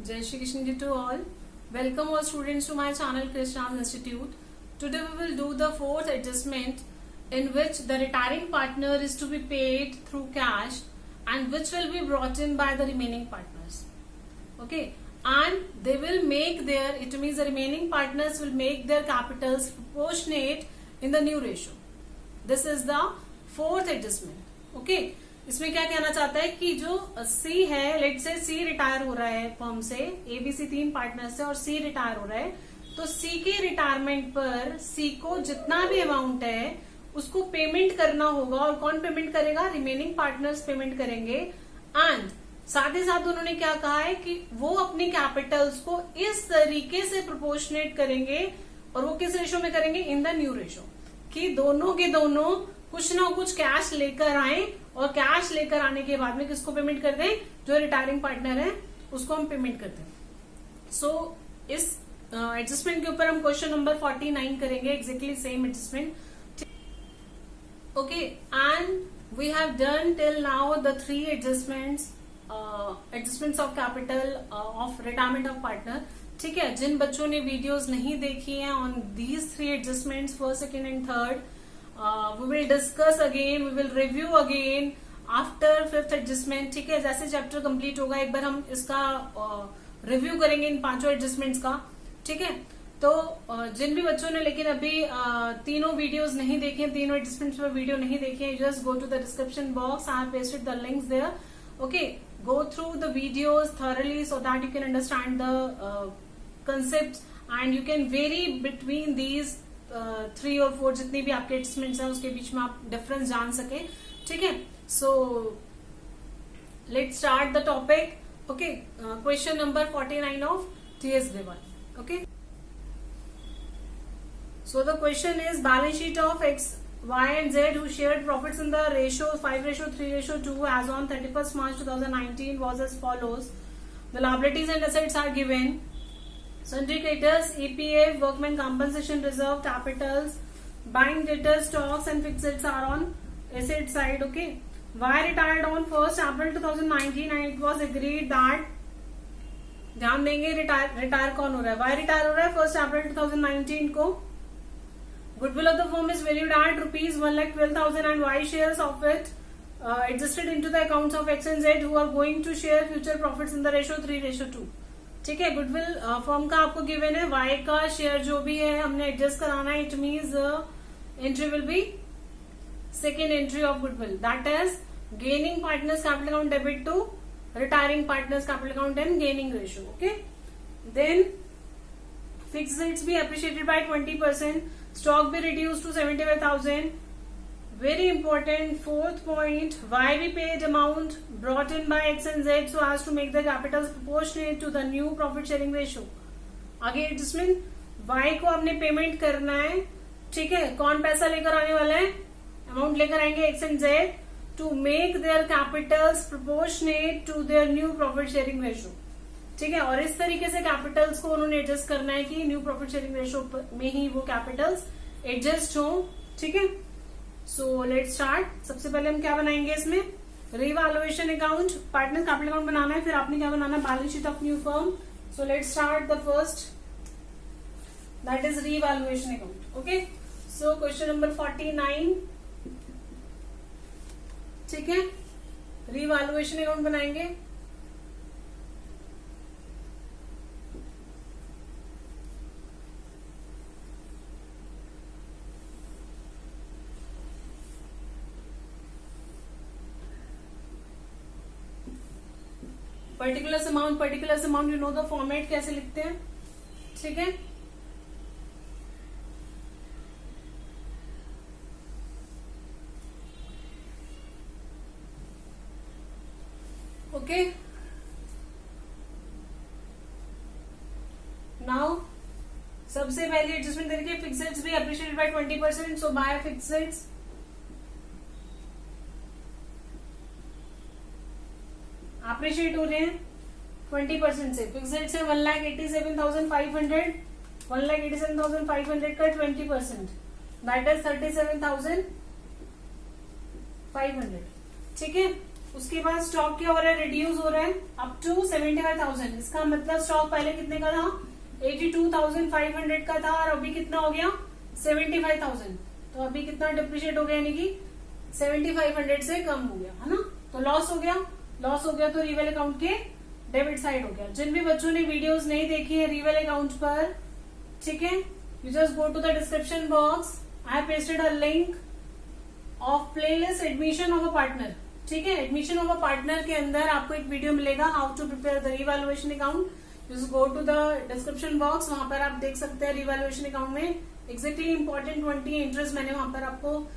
Jai Shri Krishna ji to all. Welcome all students to my channel Krishna's Institute. Today we will do the fourth adjustment in which the retiring partner is to be paid through cash and which will be brought in by the remaining partners. Okay, and they will make their, it means the remaining partners will make their capitals proportionate in the new ratio. This is the fourth adjustment. Okay, इसमें क्या कहना चाहता है कि जो सी है, late से C retire हो रहा है फर्म से, एबीसी तीन पार्टनर से और सी रिटायर हो रहा है, तो सी के रिटायरमेंट पर सी को जितना भी अमाउंट है उसको पेमेंट करना होगा. और कौन पेमेंट करेगा? रिमेनिंग पार्टनर्स पेमेंट करेंगे. एंड साथ ही साथ उन्होंने क्या कहा है कि वो अपनी कैपिटल्स को इस तरीके से प्रोपोर्शनेट करेंगे. और वो किस रेशो में करेंगे? इन द न्यू रेशो, कि दोनों के दोनों कुछ ना कुछ कैश लेकर आए और कैश लेकर आने के बाद में किसको पेमेंट कर दें? जो रिटायरिंग पार्टनर है उसको हम पेमेंट कर दें. सो इस एडजस्टमेंट के ऊपर हम क्वेश्चन नंबर 49 करेंगे. Exactly same adjustment. Okay, and we have done till now the three adjustments of capital of retirement of partner. ठीक है, जिन बच्चों ने वीडियोस नहीं देखी हैं on these three adjustments, first, second and third, we will discuss again, we will review again after fifth adjustment. ठीक है, जैसे चैप्टर कंप्लीट होगा एक बार हम इसका रिव्यू करेंगे इन पांचों एडजस्टमेंट्स का. ठीक है, तो जिन भी बच्चों ने लेकिन अभी तीनों वीडियोस नहीं देखे, तीनों एडजस्टमेंट्स पर वीडियो नहीं देखे, just go to the description box. I have pasted the links there. Okay, go through the videos thoroughly so that you can understand the concepts and you can vary between these 3 और 4 जितनी भी आपके adjustments हैं उसके बीच में आप difference जान सके. ठीक है, सो let's start the topic. Okay, question number 49 of TS Dewan. Okay, so the question is balance sheet of X, Y and Z who shared profits in the ratio 5:3:2 as on 31st March 2019 was as follows. The liabilities and assets are given. Sundry creditors, EPF, workman compensation reserve, capitals, bank debtors, stocks and fixed assets are on asset side. Okay, Y retired on 1st April 2019 and it was agreed that, ध्यान देंगे retire कौन हो रहा है? Y retire हो रहा है 1st April 2019 को. Goodwill of the firm is valued at rupees 1,12,000 and Y shares of it adjusted into the accounts of X and Z who are going to share future profits in the ratio 3:2. ठीक है, goodwill firm का आपको given है. Y का share जो भी है हमने एडजस्ट कराना है. It means entry will be second entry of goodwill, that is gaining partners capital account debit to retiring partners capital account and gaining ratio. Okay, then fixed assets भी appreciated by 20%, stock भी reduce to 75,000. Very important, fourth point, Y repaid amount brought in by X and Z so as to make the capitals proportionate to the new profit sharing ratio. आगे adjustment, Y को हमने payment करना है. ठीक है, कौन पैसा लेकर आने वाला है? अमाउंट लेकर आएंगे X and Z to make their capitals proportionate to their new profit sharing ratio. ठीक है, और इस तरीके से कैपिटल्स को उन्होंने एडजस्ट करना है कि न्यू प्रॉफिट शेयरिंग रेशियो में ही वो कैपिटल्स एडजस्ट हो. ठीक है, सो लेट्स स्टार्ट. सबसे पहले हम क्या बनाएंगे इसमें? Revaluation account, partner capital account बनाना है. फिर आपने क्या बनाना है? Balance sheet of new firm. So let's start the first, that is revaluation account. Okay, so question number 49. ठीक है, रीवैल्यूएशन अकाउंट बनाएंगे. Particular amount, you know the format कैसे लिखते हैं. ठीक है, ओके. नाउ सबसे पहले एडजस्टमेंट देखिए, फिक्स्ड एसेट्स भी appreciated by 20%, so bye fixed assets appreciate हो रहे हैं 20% से. फिक्स्ड एसेट्स है 1,87,500, 1,87,500 का 20%, दैट इज 37,500. ठीक है, उसके बाद स्टॉक क्या हो रहा है, रिड्यूस हो रहा है अप टू 75,000। इसका मतलब स्टॉक पहले कितने का था, 82,500 का था, और अभी कितना हो गया 75,000। तो अभी कितना डिप्रिशिएट हो गया, यानी कि 7500 से कम हो गया, है ना। तो लॉस हो गया, लॉस हो गया तो रिवेल अकाउंट के डेबिट साइड हो गया। जिन भी बच्चों ने वीडियोस नहीं देखी है रिवेल अकाउंट पर, ठीक है, you just go to the description box, I have pasted a link of playlist admission of a partner. ठीक है, एडमिशन ऑफ अ पार्टनर के अंदर आपको एक वीडियो मिलेगा, how to prepare the revaluation account. Just go to the description box, वहां पर आप देख सकते हैं रिवैल्यूएशन अकाउंट में एग्जैक्टली इंपॉर्टेंट 20 इंटरेस्ट मैंने वहां पर आपको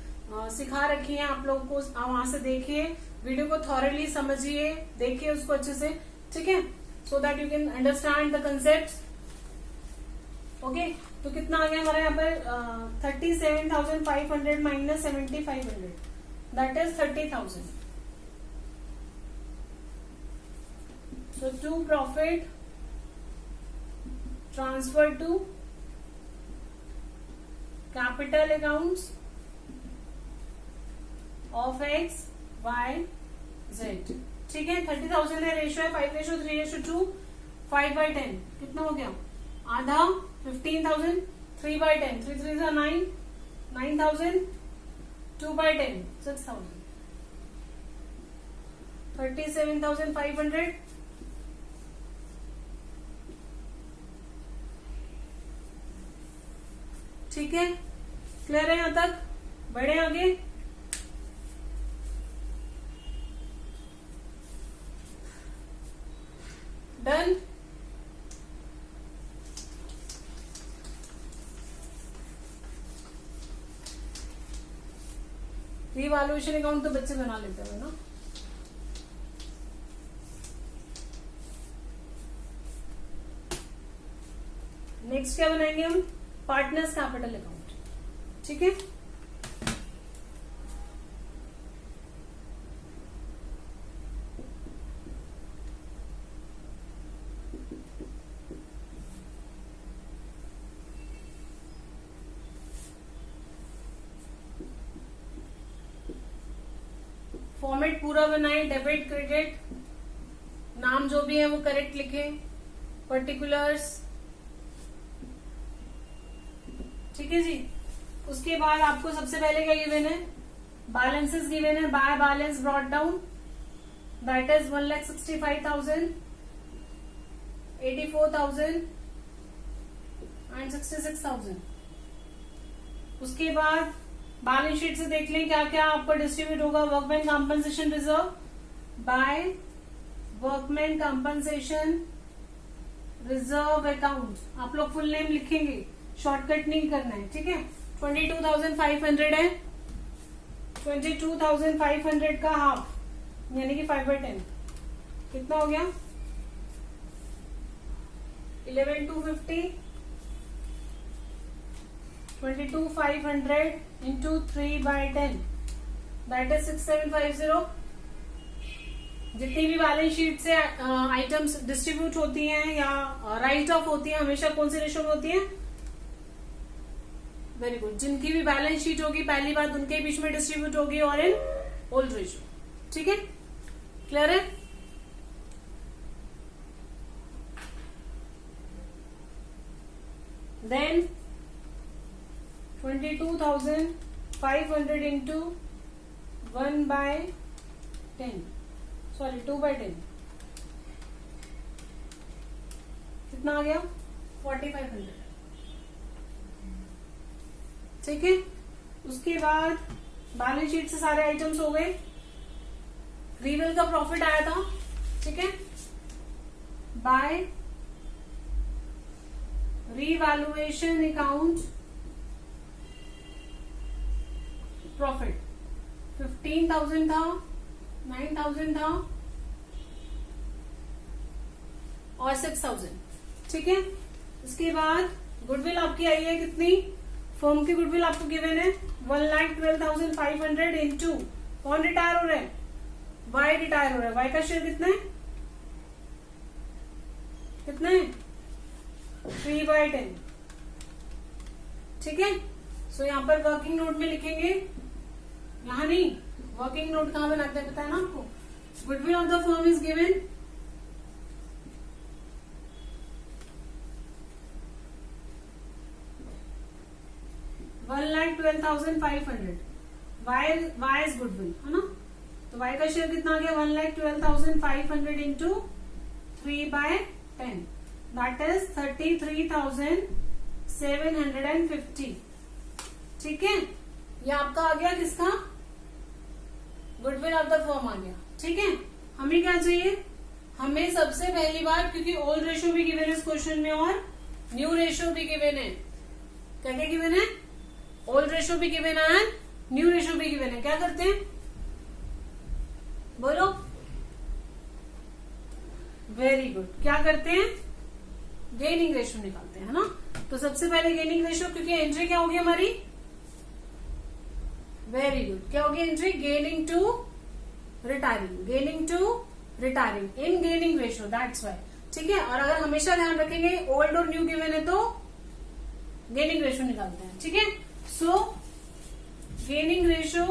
सिखा रखी है। आप लोगों को वहां से देखिए, वीडियो को थॉरली समझिए, देखिए उसको अच्छे से, ठीक है, so that you can understand the concept. Okay, तो कितना आ गया हमारा यहाँ पर 37,500 minus 7,500, that is 30,000। So to profit transferred to capital accounts of X, Y, Z। ठीक है, 30,000 है, रेशियो है 5:3:2, 5/10 कितना हो गया, आधा 15,000, 3/10, 3 3 9, 9,000, 2/10 6,000, 37,500। ठीक है, क्लियर है, यहां तक बढ़े आगे। डन। रिवैल्यूएशन अकाउंट तो बच्चे बना लेते हैं ना। नेक्स्ट क्या बनाएंगे हम, पार्टनर्स कैपिटल अकाउंट। ठीक है, फॉर्मेट पूरा बनाए, डेबिट क्रेडिट, नाम जो भी है वो करेक्ट लिखे, पर्टिकुलर्स, ठीक है जी। उसके बाद आपको सबसे पहले क्या गिवन है, बैलेंसेस गिवन है, bye balance brought down, that is 1,65,000, 84,000 and 66,000। उसके बाद बैलेंस शीट से देख लें क्या क्या आपको डिस्ट्रीब्यूट होगा। Workman compensation reserve by workman compensation reserve account, आप लोग फुल नेम लिखेंगे, शॉर्टकट नहीं करना है, ठीक है। 22,500 है, 22,500 का हाफ यानी कि 5/10 कितना हो गया, 11,250, 22,500 into 3/10 दैट इज 6,750। जितनी भी बैलेंस शीट से आइटम्स डिस्ट्रीब्यूट होती हैं या राइट ऑफ होती है, हमेशा कौन सी रेशो में होती है, वेरी गुड, जिनकी भी बैलेंस शीट होगी पहली बात उनके बीच में डिस्ट्रीब्यूट होगी और इन ओल्ड रेशो। ठीक है, क्लियर है। देन 22,500 into 1/10, सॉरी 2/10 कितना आ गया, 4,500। ठीक है, उसके बाद बैलेंस शीट से सारे आइटम्स हो गए, रिवेल का प्रॉफिट आया था, ठीक है, बाय रिवैल्यूएशन अकाउंट प्रॉफिट 15,000 था, 9,000 था और 6,000। ठीक है, इसके बाद गुडविल आपकी आई है कितनी, फर्म की गुडविल आपको गिवन है 1,12,500 इंटू, कौन रिटायर हो रहा है, वाई रिटायर हो रहा है, वाई का शेयर कितना है, कितना है 3/10। ठीक है, सो यहाँ पर वर्किंग नोट में लिखेंगे, यहाँ नहीं, वर्किंग नोट कहाँ बनाते हैं पता है ना आपको, Goodwill of the firm is given. $1,12,500. Y is goodwill, है ना? तो y का शेयर कितना आ गया? 1,12,500 into 3/10. That is 33,750. ठीक है, ये आपका आ गया किसका? गुडविल ऑफ द फर्म आ गया. ठीक है, हमें क्या चाहिए? हमें सबसे पहली बार, क्योंकि ओल्ड रेशियो भी गिवन है इस क्वेश्चन में और न्यू रेशियो भी गिवन है. क्या क्या गिवन है? ओल्ड रेशियो भी गिवन है, न्यू रेशियो भी गिवन है. क्या करते हैं? बोलो. Very good. क्या करते हैं? गेनिंग रेशियो निकालते हैं, है ना? तो सबसे पहले गेनिंग रेशियो, क्योंकि एंट्री क्या होगी हमारी? Very good. क्या होगी entry? Gaining to retiring. Gaining to retiring in gaining ratio, that's why. ठीक है, और अगर हमेशा ध्यान रखेंगे ओल्ड और न्यू गिवन है तो गेनिंग रेशियो निकालते हैं. ठीक है, सो गेनिंग रेशियो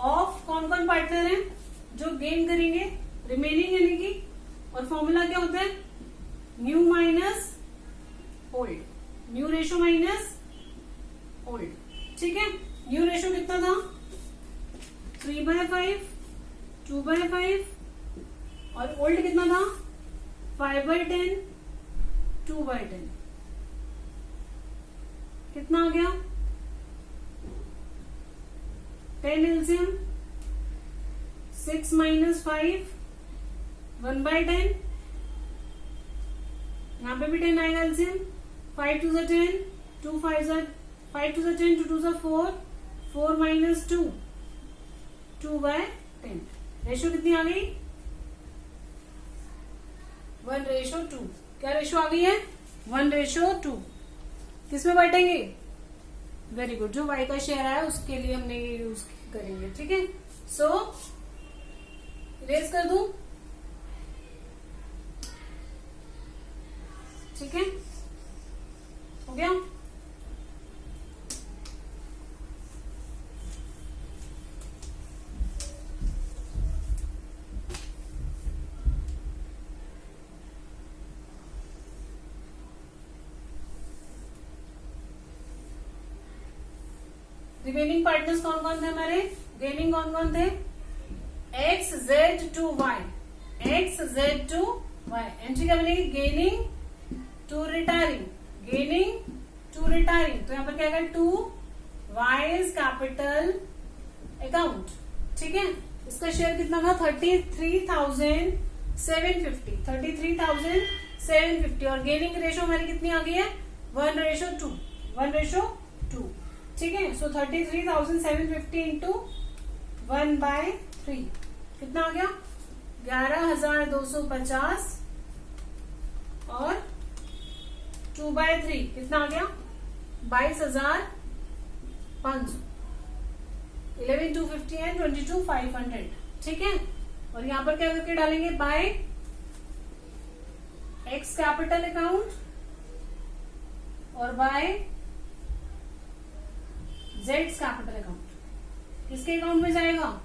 ऑफ कौन कौन पार्टनर है जो गेन करेंगे? रिमेनिंग यानी कि, और फॉर्मूला क्या होता है? New minus old. New ratio minus old. ठीक है, न्यू रेशियो कितना था? 3/5, 2/5, और ओल्ड कितना था? 5/10, 2/10. कितना आ गया? 10 एलसीएम, 6 minus 5, 1/10. यहाँ पे भी 10 आएगा एलसीएम. 5 2 ज़ा 10, 2 5 ज़ा 5 2 ज़ा 10, 2 2 ज़ा 4, 4 minus 2, 2/10. रेशियो कितनी आ गई? 1:2. क्या रेशियो आ गई है? 1:2. किसमें बांटेंगे? Very good. जो y का शेयर आया उसके लिए हमने ये यूज करेंगे. ठीक है, सो इरेज कर दूं. ठीक है, हो गया. रिमेनिंग पार्टनर्स कौन कौन थे हमारे? गेनिंग कौन कौन थे? X Z to Y. X Z to Y. Entry क्या बनेगी? Gaining to retiring. Gaining to retiring. तो यहाँ पर क्या आएगा? To Y's capital account. ठीक है, इसका शेयर कितना था? 33,750. 33,750. और गेनिंग रेशियो हमारी कितनी आ गई है? 1:2. 1:2. ठीक है, सो 33,750 इंटू 1/3 कितना आ गया? 11,250. और 2/3 कितना आ गया? 22,500. 11,250 एंड 22,500. ठीक है, और यहां पर क्या करके डालेंगे? बाय एक्स कैपिटल अकाउंट और बाय जेड्स कैपिटल अकाउंट. किसके अकाउंट में जाएगा?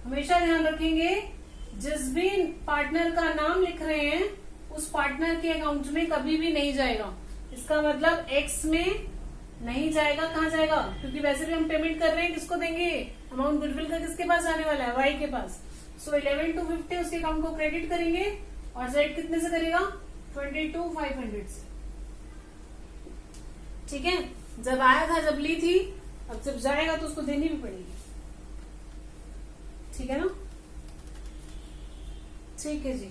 हमेशा ध्यान रखेंगे जिस भी पार्टनर का नाम लिख रहे हैं उस पार्टनर के अकाउंट में कभी भी नहीं जाएगा. इसका मतलब एक्स में नहीं जाएगा. कहाँ जाएगा? क्योंकि वैसे भी हम पेमेंट कर रहे हैं, किसको देंगे? अमाउंट गुडविल का किसके पास जाने वाला है? वाई के पास. सो 11,250 उसके अकाउंट को क्रेडिट करेंगे. और जेड कितने से करेगा? 22,500 से. ठीक है, जब आया था जब ली थी, अब जब जाएगा तो उसको देनी भी पड़ेगी. ठीक है ना? ठीक है जी.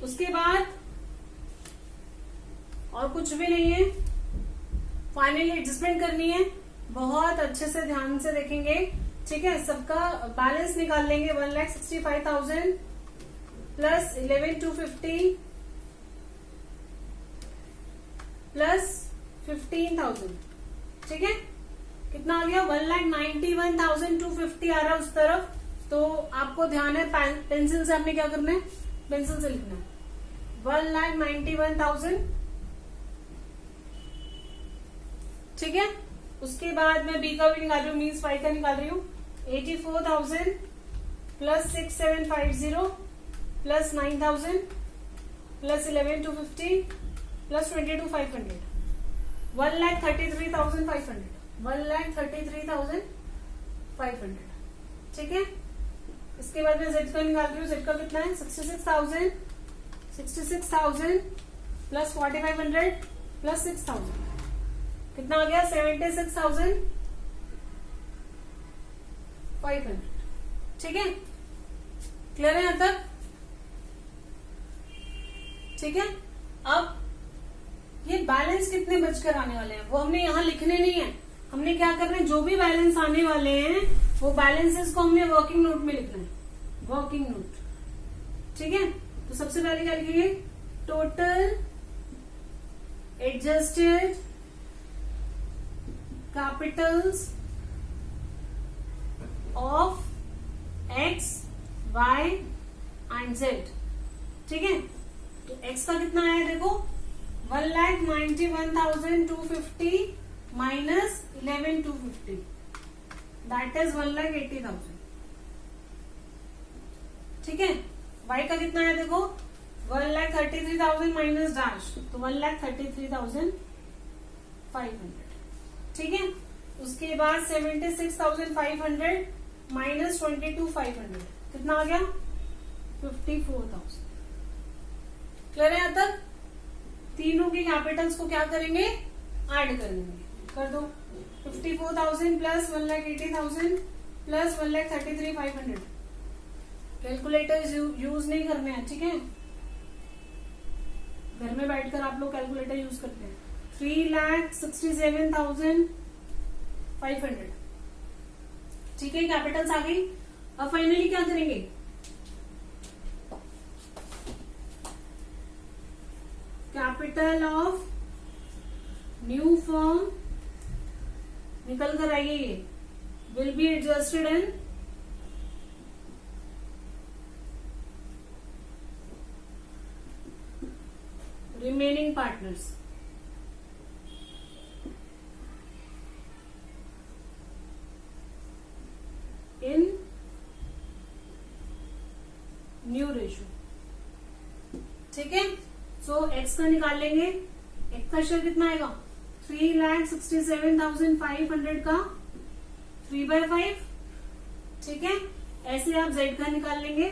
उसके बाद और कुछ भी नहीं है. फाइनली एडजस्टमेंट करनी है. बहुत अच्छे से ध्यान से देखेंगे. ठीक है, सबका बैलेंस निकाल लेंगे. 1,65,000 प्लस 11,250 प्लस 15,000. ठीक है, कितना आ गया? 1,91,250 आ रहा है उस तरफ. तो आपको ध्यान है, पेंसिल से आपने क्या करना है? पेंसिल से लिखना है. 1,91,000. ठीक है, उसके बाद मैं बी का भी निकाल रही हूँ, मीन्स वाई का निकाल रही हूँ। 84,000 प्लस 6750 प्लस 9,000 प्लस 11,250 प्लस 22,500, 1,33,500, 1,33,500। ठीक है, इसके बाद मैं जेड का निकाल रही हूँ। जेड का कितना है? 66,000 प्लस 4,500 प्लस 6,000, कितना आ गया? 76,500। ठीक है, क्लियर है यहाँ तक? ठीक है, अब ये बैलेंस कितने बचकर आने वाले हैं वो हमने यहाँ लिखने नहीं है। हमने क्या करना है, जो भी बैलेंस आने वाले हैं वो बैलेंसेस को हमने वर्किंग नोट में लिखना है, वर्किंग नोट। ठीक है, तो सबसे पहले क्या लिखेंगे? Total adjusted capitals of X, Y and Z. ठीक है, तो एक्स का कितना आया देखो, 1,91,250 माइनस 11,250, दैट इज 1,80,000। ठीक है, वाई का कितना है देखो, 1,33,000 माइनस डैश, तो 1,33,500। ठीक है, उसके बाद 76,500 माइनस 22,500, कितना आ गया? 54,000। क्लियर है यहाँ तक? तीनों के कैपिटल्स को क्या करेंगे? ऐड करेंगे। कर दो, 54,000 प्लस 1,80,000 प्लस 1,33,500। कैलकुलेटर यूज नहीं करने हैं, ठीक है? घर में बैठकर आप लोग कैलकुलेटर यूज करते हैं। 3,67,500। ठीक है, कैपिटल्स आ गई। अब फाइनली क्या करेंगे? कैपिटल ऑफ न्यू फर्म निकल कर आइए, ये will be adjusted in remaining partners. In new ratio. ठीक है, सो एक्स का निकाल लेंगे। एक्स का शेयर कितना आएगा? 3,67,500 का 3/5। ठीक है, ऐसे आप जेड का निकाल लेंगे।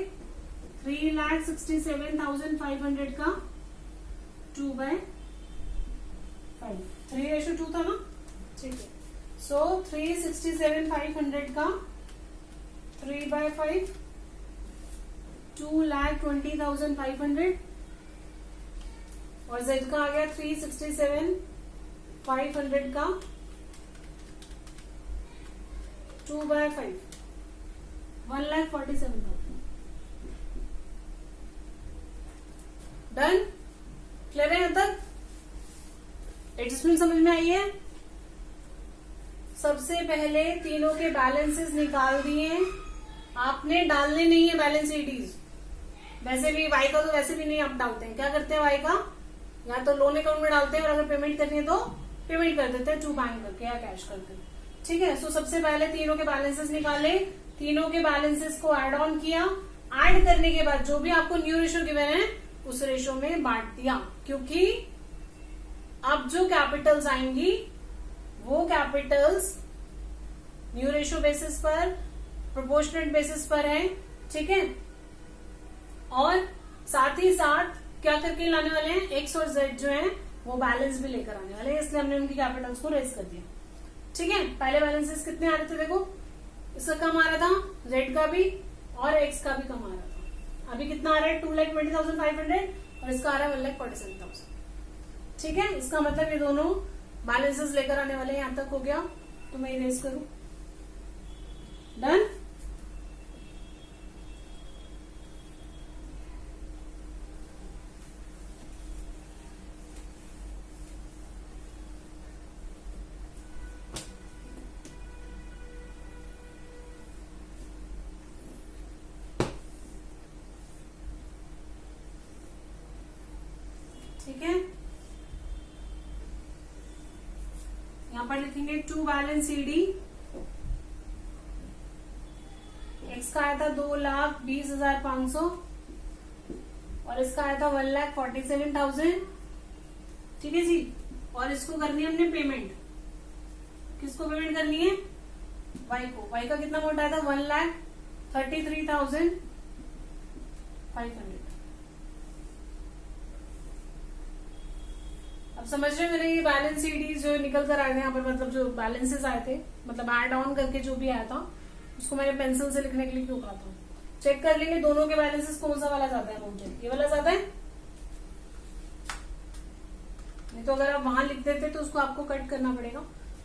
3,67,500 का 2/5। 3:2 था ना? ठीक है, सो 3,67,500 का 3/5, 2,20,500। और जेड का आ गया 3,67,500 का 2/5, 1,47,000। डन? क्लियर है यहाँ तक? एडजस्टमेंट समझ में आई है? सबसे पहले तीनों के बैलेंसेस निकाल दिए। आपने डालने नहीं है बैलेंस शीट। वैसे भी वाई का तो वैसे भी नहीं आप डालते हैं। क्या करते हैं? वाई का या तो लोन अकाउंट में डालते हैं, और अगर पेमेंट करनी है तो पेमेंट कर देते हैं टू बैंक करके या कैश करके। ठीक है, सो सबसे पहले तीनों के बैलेंसेस निकाले, तीनों के बैलेंसेस को ऐड ऑन किया। ऐड करने के बाद जो भी आपको न्यू रेशो गिवन है उस रेशो में बांट दिया, क्योंकि अब जो कैपिटल्स आएंगी वो कैपिटल्स न्यू रेशो बेसिस पर, प्रोपोर्शनेट बेसिस पर है। ठीक है, और साथ ही साथ क्या करके लाने वाले हैं? एक्स और जेड जो है वो बैलेंस भी लेकर आने वाले हैं, इसलिए हमने उनकी कैपिटल्स को रेज कर दिया। ठीक है, पहले बैलेंसेस कितने आ रहे थे देखो, इसका कम आ रहा था, जेड का भी और एक्स का भी कम आ रहा था। अभी कितना आ रहा है? 2,20,500 और इसका आ रहा है 1,47,000। ठीक है, इसका मतलब ये दोनों बैलेंसेस लेकर आने वाले हैं। यहां तक हो गया, तो मैं इरेज करूं। डन? ठीक है, यहां पर लिखेंगे टू बैलेंस सीडी। एक्स का आया था 2,20,500 और इसका आया था 1,47,000। ठीक है जी। और इसको करनी है हमने पेमेंट। किसको पेमेंट करनी है? वाई को। वाई का कितना अमाउंट आया था? 1,33,500। अब समझ रहे हैं मेरे ये बैलेंस सीडीज जो निकल कर आए थे यहाँ पर, मतलब जो बैलेंसेस आए थे, मतलब एड ऑन करके जो भी आया था उसको मैंने पेंसिल से लिखने के लिए क्यों कहा था। चेक कर लेंगे दोनों के बैलेंसेस कौन सा वाला ज्यादा है मुझे, ये वाला ज्यादा है। नहीं तो अगर आप वहां लिख देते तो उसको आपको कट करना पड़ेगा।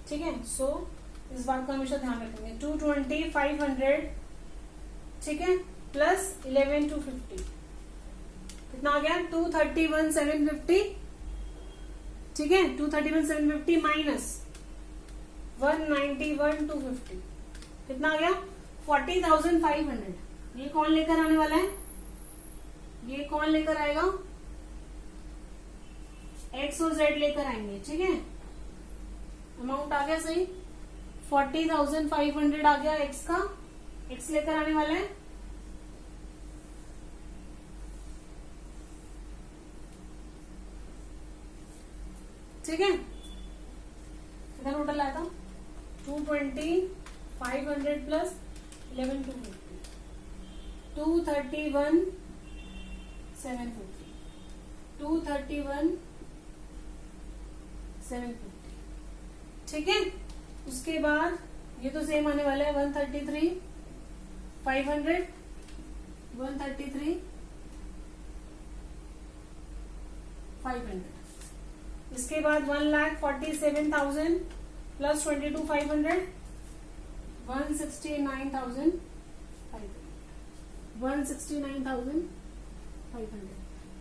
ठीक है, सो इस बात का हमेशा ध्यान रखेंगे। 220,500 ठीक है प्लस 11,250 कितना आ गया? 231,750। ठीक है, 231,750 माइनस 191,250 कितना आ गया? 40,500। ये कौन लेकर आने वाला है? ये कौन लेकर आएगा? एक्स और जेड लेकर आएंगे। ठीक है, अमाउंट आ गया सही। 40,500 आ गया एक्स का, एक्स लेकर आने वाला है। ठीक है, कितना टोटल आया था? 220,500 प्लस 11,250 231,750 231,750। ठीक है, उसके बाद ये तो सेम आने वाला है 133,500 133,500। इसके बाद 1,47,000 प्लस 22,500 169,500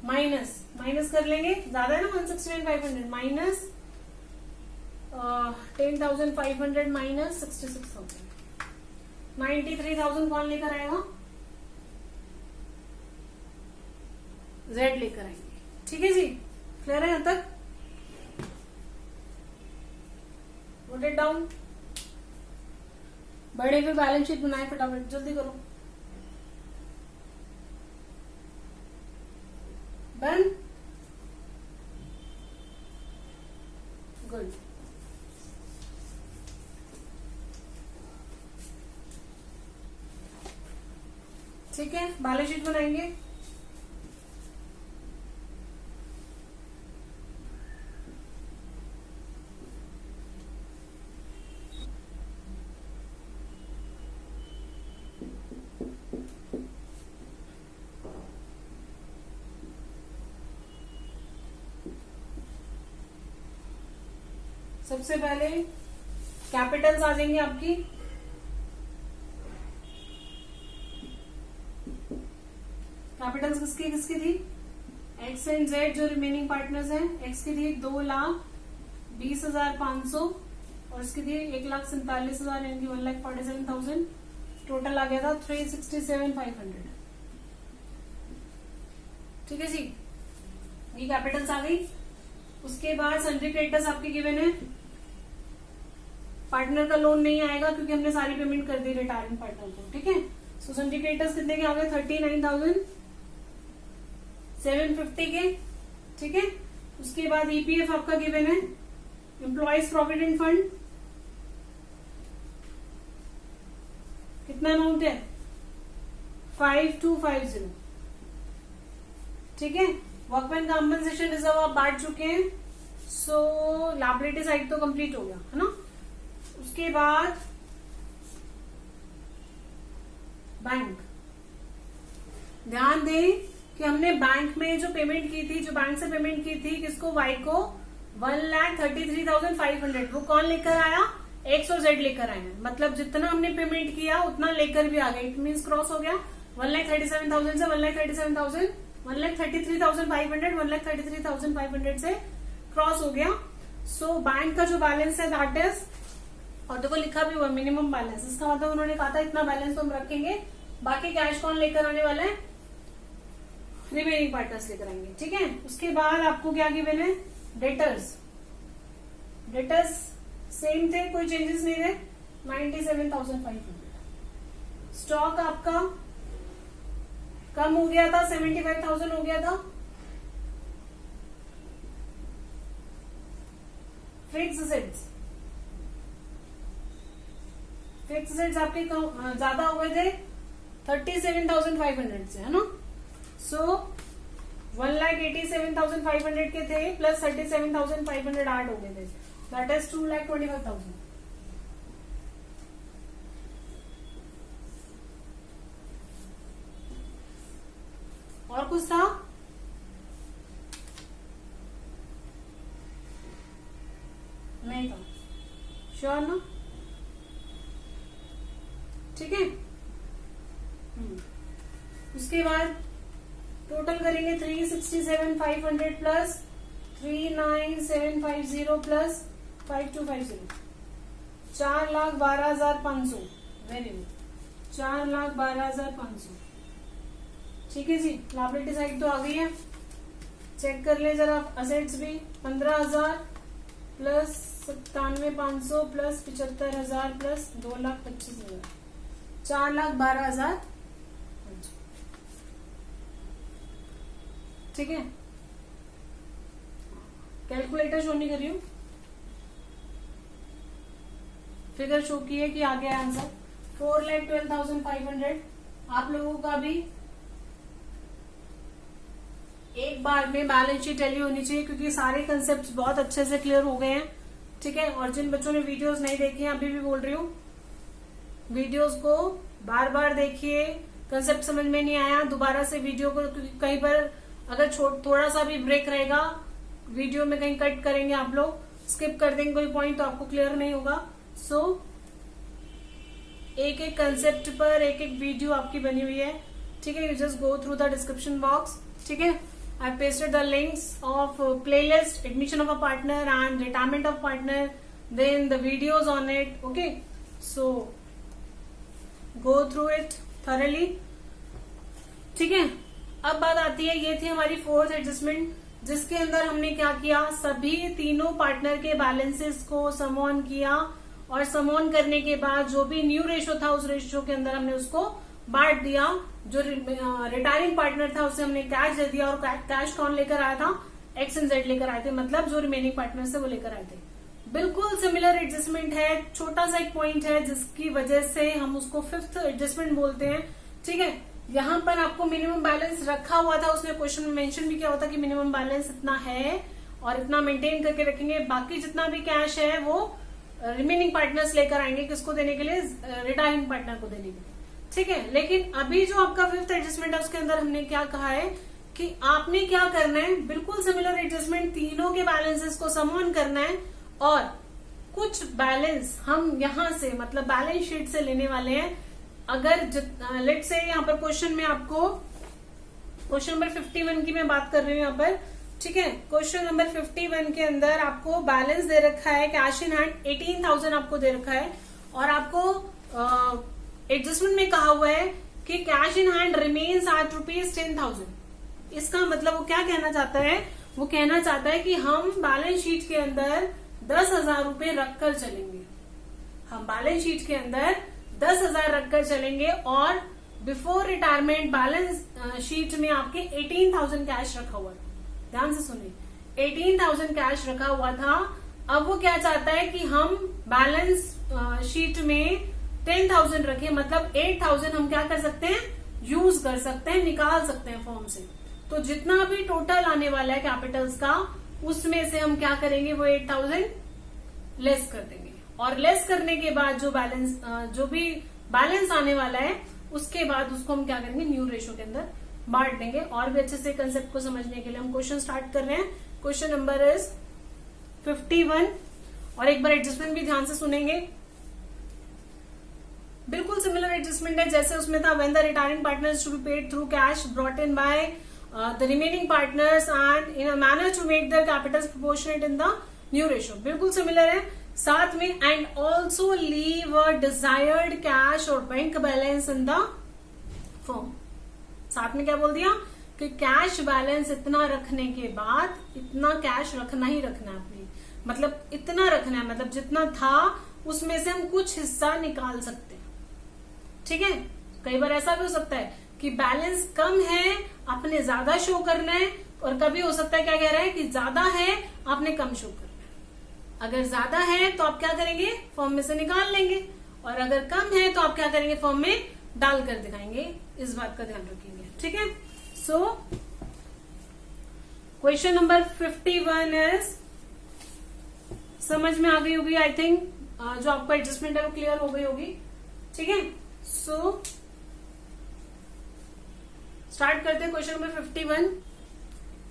माइनस कर लेंगे, ज्यादा है ना 169,500 माइनस 10,500 माइनस 66,000 93,000 कौन लेकर आएगा? जेड लेकर आएंगे। ठीक है जी, क्लियर है यहां तक? Note it down. बड़े फिर बैलेंस शीट बनाए, फटाफट जल्दी करो। Done, good. ठीक है, बैलेंस शीट बनाएंगे। सबसे पहले कैपिटल्स आ जाएंगे आपकी। कैपिटल्स किसकी किसकी थी? एक्स एंड जेड जो रिमेनिंग पार्टनर्स हैं। एक्स की थी 2,20,500 और इसकी थी 1,47,000 यानी 1,47,000। टोटल आ गया था 367,500। ठीक है जी, ये कैपिटल्स आ गई। उसके बाद सन्ड्री क्रेडिटर्स आपके गिवन है। पार्टनर का लोन नहीं आएगा क्योंकि हमने सारी पेमेंट कर दी रिटायरमेंट पार्टनर को। ठीक है, सो सन्ड्री क्रेडिटर्स कितने के आ गए? 39,750 के। ठीक है, उसके बाद ईपीएफ आपका गिवन है। एम्प्लॉयज प्रोविडेंट फंड कितना अमाउंट है? 5,250। ठीक है, वर्कमैन कॉम्पनसेशन रिजर्व आप बांट चुके हैं, सो लायबिलिटी साइड तो कंप्लीट हो गया है ना। उसके बाद बैंक, ध्यान दें कि हमने बैंक में जो पेमेंट की थी, जो बैंक से पेमेंट की थी किसको? वाई को 1,33,500। वो कौन लेकर आया? एक्स और जेड लेकर आए हैं। मतलब जितना हमने पेमेंट किया उतना लेकर भी आ गया। इट मीन्स क्रॉस हो गया 1,37,000 से 1,37,000 1,33,500 1,33,500 से क्रॉस हो गया। सो बैंक का जो बैलेंस है दैट इज, और देखो लिखा भी हुआ मिनिमम बैलेंस। इसका मतलब उन्होंने कहा था इतना बैलेंस तो हम रखेंगे, बाकी कैश कौन लेकर आने वाला है? रिमेनिंग पार्टनर्स लेकर आएंगे। ठीक है, उसके बाद आपको क्या गिवन है? डेटर्स। डेटर्स सेम थे, कोई चेंजेस नहीं थे, 97,500। स्टॉक आपका कम हो गया था, 75,000 हो गया था। फिक्स एसेट्स आपके ज्यादा हुए थे 37,500 से, है ना। सो 1,87,500 के थे प्लस 37,500 ऐड हो गए थे, दैट इज 2,25,000। और कुछ था? नहीं था, श्योर ना? ठीक है। उसके बाद टोटल करेंगे 367,500 प्लस 39,750 प्लस 5250, 4,12,500। Very good, 4,12,500। ठीक है जी। लायबिलिटी साइड तो आ गई है, चेक कर ले जरा असेट्स भी। 15,000 प्लस 97,500 प्लस 75,000 प्लस 2,25,000, 4,12,000। ठीक है, कैलकुलेटर शो नहीं कर रही हूं, फिगर शो की है कि आ गया आंसर 4,12,500। आप लोगों का भी एक बार में बैलेंस शीट टैली होनी चाहिए, क्योंकि सारे कंसेप्ट बहुत अच्छे से क्लियर हो गए हैं। ठीक है, और जिन बच्चों ने वीडियोस नहीं देखी हैं, अभी भी बोल रही हूँ, वीडियोस को बार बार देखिए। कंसेप्ट समझ में नहीं आया दोबारा से वीडियो को, कहीं पर अगर थोड़ा सा भी ब्रेक रहेगा वीडियो में, कहीं कट करेंगे आप लोग, स्किप कर देंगे कोई पॉइंट, तो आपको क्लियर नहीं होगा। सो एक एक कंसेप्ट पर एक एक वीडियो आपकी बनी हुई है। ठीक है, you just go through the description box. ठीक है, I pasted the links of playlist, admission of a partner and retirement of partner, then the videos on it. Okay, so go through it thoroughly. ठीक है, अब बात आती है, ये थी हमारी फोर्थ एडजस्टमेंट, जिसके अंदर हमने क्या किया, सभी तीनों पार्टनर के बैलेंसेस को सम ऑन किया, और सम ऑन करने के बाद जो भी न्यू रेशो था उस रेशो के अंदर हमने उसको बांट दिया। जो रिटायरिंग पार्टनर था उसे हमने कैश दे दिया, और कैश कौन लेकर आया था, एक्स एंड जेड लेकर आए थे, मतलब जो रिमेनिंग पार्टनर थे वो लेकर आए थे। बिल्कुल सिमिलर एडजस्टमेंट है, छोटा सा एक पॉइंट है जिसकी वजह से हम उसको फिफ्थ एडजस्टमेंट बोलते हैं। ठीक है, यहाँ पर आपको मिनिमम बैलेंस रखा हुआ था, उसने क्वेश्चन में मेंशन भी किया होता कि मिनिमम बैलेंस इतना है और इतना मेंटेन करके रखेंगे, बाकी जितना भी कैश है वो रिमेनिंग पार्टनर्स लेकर आएंगे, किसको देने के लिए, रिटायरिंग पार्टनर को देने के लिए। ठीक है, लेकिन अभी जो आपका फिफ्थ एडजस्टमेंट है उसके अंदर हमने क्या कहा है कि आपने क्या करना है, बिल्कुल सिमिलर एडजस्टमेंट, तीनों के बैलेंसेस को सम ऑन करना है, और कुछ बैलेंस हम यहां से मतलब बैलेंस शीट से लेने वाले हैं। अगर लेट से यहाँ पर क्वेश्चन में आपको, क्वेश्चन नंबर 51 की मैं बात कर रही हूँ यहाँ पर। ठीक है, क्वेश्चन नंबर 51 के अंदर आपको बैलेंस दे रखा है, कैश इन हैंड 18,000 आपको दे रखा है, और आपको एडजस्टमेंट में कहा हुआ है कि cash in hand remains at ₹10,000। इसका मतलब वो क्या कहना चाहता है, वो कहना चाहता है कि हम बैलेंस शीट के अंदर 10,000 रुपए रखकर चलेंगे, हम बैलेंस शीट के अंदर 10,000 रखकर चलेंगे, और बिफोर रिटायरमेंट बैलेंस शीट में आपके 18,000 कैश रखा हुआ है। ध्यान से सुनिए, 18,000 कैश रखा हुआ था। अब वो क्या चाहता है कि हम बैलेंस शीट में 10,000 रखें, मतलब 8,000 हम क्या कर सकते हैं, यूज कर सकते हैं, निकाल सकते हैं फॉर्म से। तो जितना भी टोटल आने वाला है कैपिटल्स का, उसमें से हम क्या करेंगे, वो 8,000 लेस कर देंगे, और लेस करने के बाद जो भी बैलेंस आने वाला है उसके बाद उसको हम क्या करेंगे, न्यू रेशो के अंदर बांट देंगे। और भी अच्छे से कंसेप्ट को समझने के लिए हम क्वेश्चन स्टार्ट कर रहे हैं। क्वेश्चन नंबर इज 51, और एक बार एडजस्टमेंट भी ध्यान से सुनेंगे। बिल्कुल सिमिलर एडजस्टमेंट है जैसे उसमें था, when the retiring partners to be paid through cash brought in by the remaining partners and in a manner to make the capitals proportionate in the new ratio. बिल्कुल सिमिलर है। साथ में and also leave a desired cash और bank balance in the firm. साथ में क्या बोल दिया कि कैश बैलेंस इतना रखने के बाद, इतना कैश रखना ही रखना है आपने, मतलब इतना रखना है, मतलब जितना था उसमें से हम कुछ हिस्सा निकाल सकते हैं। ठीक है, कई बार ऐसा भी हो सकता है कि बैलेंस कम है, आपने ज्यादा शो करना है, और कभी हो सकता है क्या कह रहा है कि ज्यादा है, आपने कम शो करना है। अगर ज्यादा है तो आप क्या करेंगे, फॉर्म में से निकाल लेंगे, और अगर कम है तो आप क्या करेंगे, फॉर्म में डाल कर दिखाएंगे। इस बात का ध्यान रखेंगे। ठीक है, सो क्वेश्चन नंबर 51 इज, समझ में आ गई होगी आई थिंक, जो आपको एडजस्टमेंट है वो क्लियर हो गई होगी। ठीक है, सो स्टार्ट करते हैं question number 51।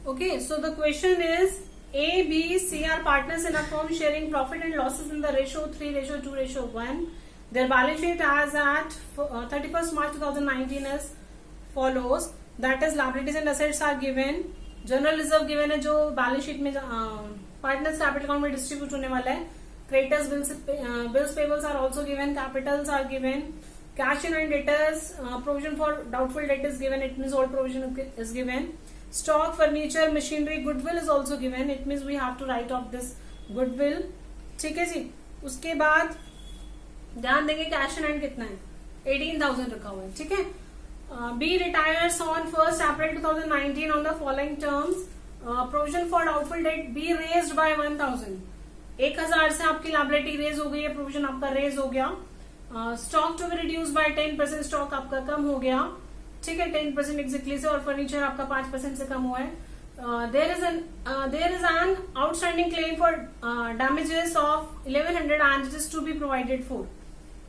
Okay, so the question is, A, B, C are partners in a firm sharing profit and losses in the ratio 3:2:1. Their balance sheet as at 31st March 2019 is follows. That is, liabilities and assets are given. General reserve given है जो balance sheet में partners capital account में distribute होने वाला है. Creditors, bills payables are also given. Capitals are given. Cash in hand debtors, provision for doubtful debt is given. It means all provision is given. Stock, furniture, machinery, goodwill is also given. It means we have to write off this goodwill. ठीक है जी. उसके बाद ध्यान देंगे cash in hand कितना है, 18,000 रखा हुआ है. ठीक है. B retires on 1st April 2019 on the following terms. Provision for doubtful debt be raised by 1,000. 1,000 से आपकी लायबिलिटी रेज हो गई है, प्रोविजन आपका रेज हो गया. Stock to be reduce by 10%, stock आपका कम हो गया. ठीक है, 10% एग्जैक्टली से, और फर्नीचर आपका 5% से कम हुआ है. There is an outstanding claim for damages of 1,100 and it is to be provided for.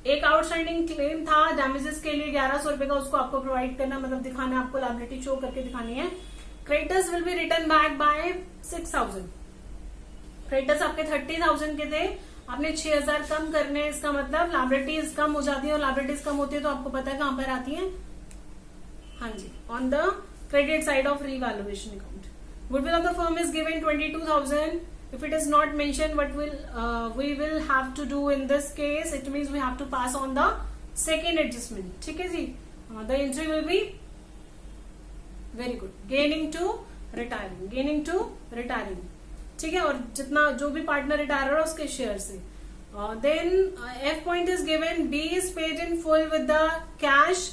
एक आउटस्टैंडिंग क्लेम था डैमेजेस के लिए 1,100 रुपए का, उसको आपको प्रोवाइड करना, मतलब दिखाना, आपको लायबिलिटी शो करके दिखानी है. Creditors will be return back by 6,000. Creditors आपके 30,000 के थे, आपने 6,000 कम करने, इसका मतलब लायबिलिटीज कम हो जाती है, और लायबिलिटीज कम होती है तो आपको पता है कहां पर आती है. हाँ जी, on the credit side of revaluation account. Goodwill of the firm is given 22,000. If it is not mentioned, what we will have to do in this case? It means we have to pass on the second adjustment. ठीक है जी. The entry will be very good. Gaining to retiring. ठीक है, और जितना जो भी partner retire हो रहा है उसके शेयर से. Then F point is given. B is paid in full with the cash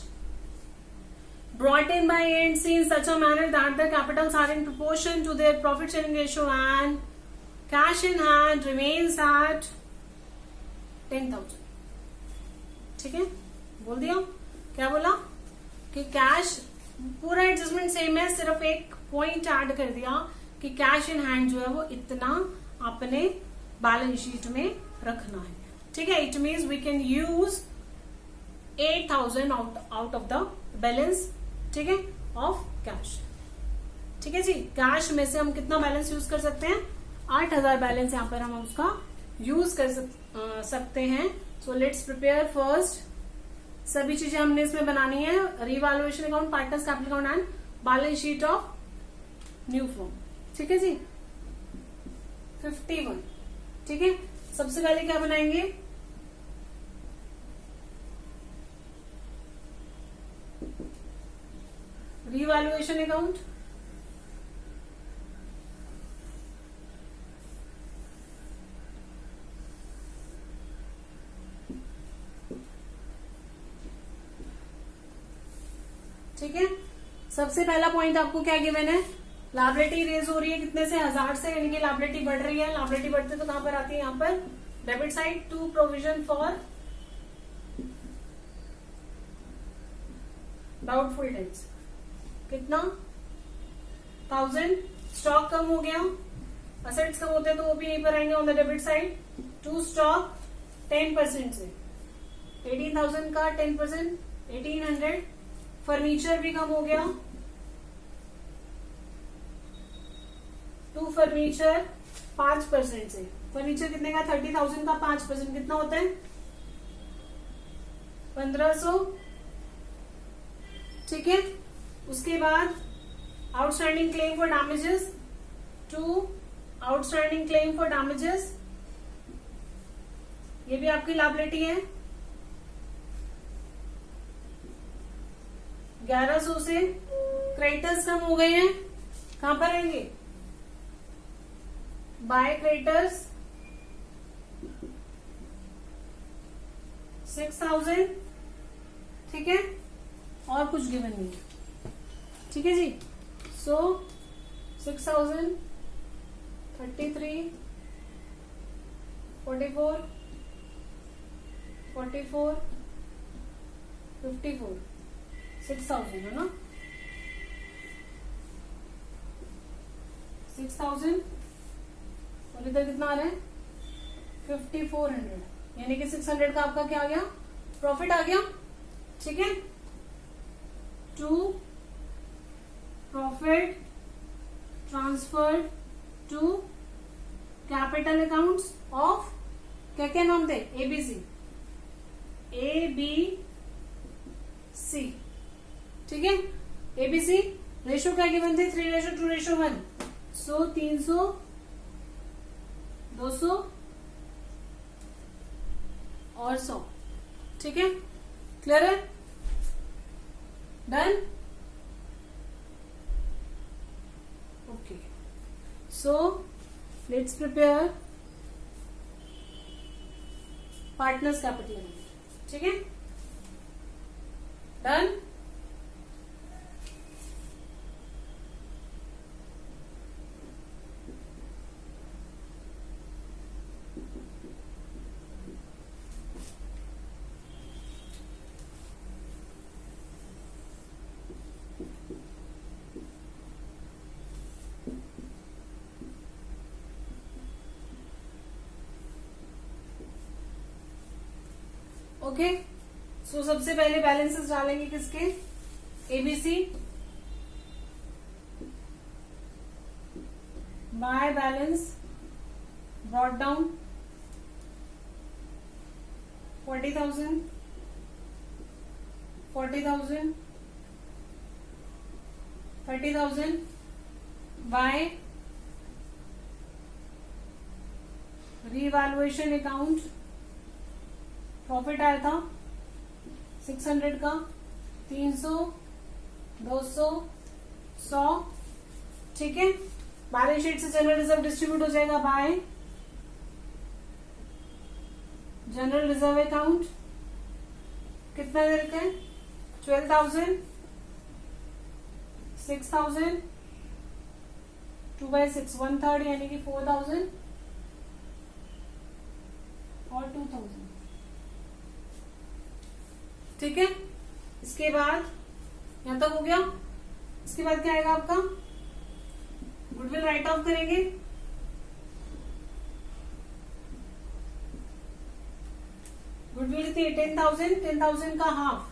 brought in by A and C in such a manner that the capitals are in proportion to their profit sharing ratio, and cash in hand remains at 10,000. ठीक है, बोल दिया. क्या बोला कि cash पूरा adjustment same है, सिर्फ एक पॉइंट ऐड कर दिया कि कैश इन हैंड जो है वो इतना आपने बैलेंस शीट में रखना है. ठीक है, it means we can use 8,000 out of the balance. ठीक है, ऑफ कैश. ठीक है जी, कैश में से हम कितना बैलेंस यूज कर सकते हैं, 8,000 बैलेंस यहाँ पर हम उसका यूज कर सकते हैं. So let's prepare first. सभी चीजें हमने इसमें बनानी है, revaluation account, partners capital account and balance sheet of new firm. ठीक है जी. 51. ठीक है, सबसे पहले क्या बनाएंगे, रीवैल्यूएशन अकाउंट. ठीक है, सबसे पहला पॉइंट आपको क्या गिवन है, लायबिलिटी रेज हो रही है कितने से, 1,000 से, यानी कि लायबिलिटी बढ़ रही है. लायबिलिटी बढ़ते तो कहां पर आती है, यहाँ पर debit side. To provision for doubtful debts, कितना 1,000. स्टॉक कम हो गया, असेट्स कम होते हैं तो वो भी यहीं पर आएंगे on the debit side. To stock 10% से, 18,000 का 10% 1,800. फर्नीचर भी कम हो गया. टू फर्नीचर 5% से, फर्नीचर कितने का, 30,000 का 5% कितना होता है, 1,500. ठीक है, उसके बाद outstanding claim for damages, 2 outstanding claim for damages, ये भी आपकी लायबिलिटी है. 1,100 से क्रेडिटर्स कम हो गए हैं, कहां पर आएंगे, बाय क्रेडिटर्स 6,000, ठीक है, और कुछ गिवन नहीं है, ठीक है जी। सो 6,000, 33, 44, 44, 54, 6,000 है ना, 6,000 और इधर कितना आ रहा है 5,400, यानी कि 600 का आपका क्या आ गया, प्रॉफिट आ गया, ठीक है। To profit transfer to capital accounts of, क्या क्या नाम थे, ABC, ABC, ठीक है। ABC रेशो क्या गिवन थे, 3:2:1, सो 300, 200 और 100, ठीक है, क्लियर है, done, okay. So let's prepare partners capital, ठीक है, डन। ओके, सो सबसे पहले बैलेंसेस डालेंगे किसके, ABC, by balance brought down 40,000, 40,000, 30,000 by revaluation account, profit आया था 600 का, 300, 200, 100, ठीक है। बैलेंस शीट से जनरल रिजर्व डिस्ट्रीब्यूट हो जाएगा बाय जनरल रिजर्व अकाउंट, कितना देर का है, 12,000, 6,000, 2/6, 1/3 यानी कि 4,000 और 2,000, ठीक है। इसके बाद यहां तक हो गया, इसके बाद क्या आएगा आपका, गुडविल राइट ऑफ करेंगे, गुडविल कितनी, 10,000, 10,000 का हाफ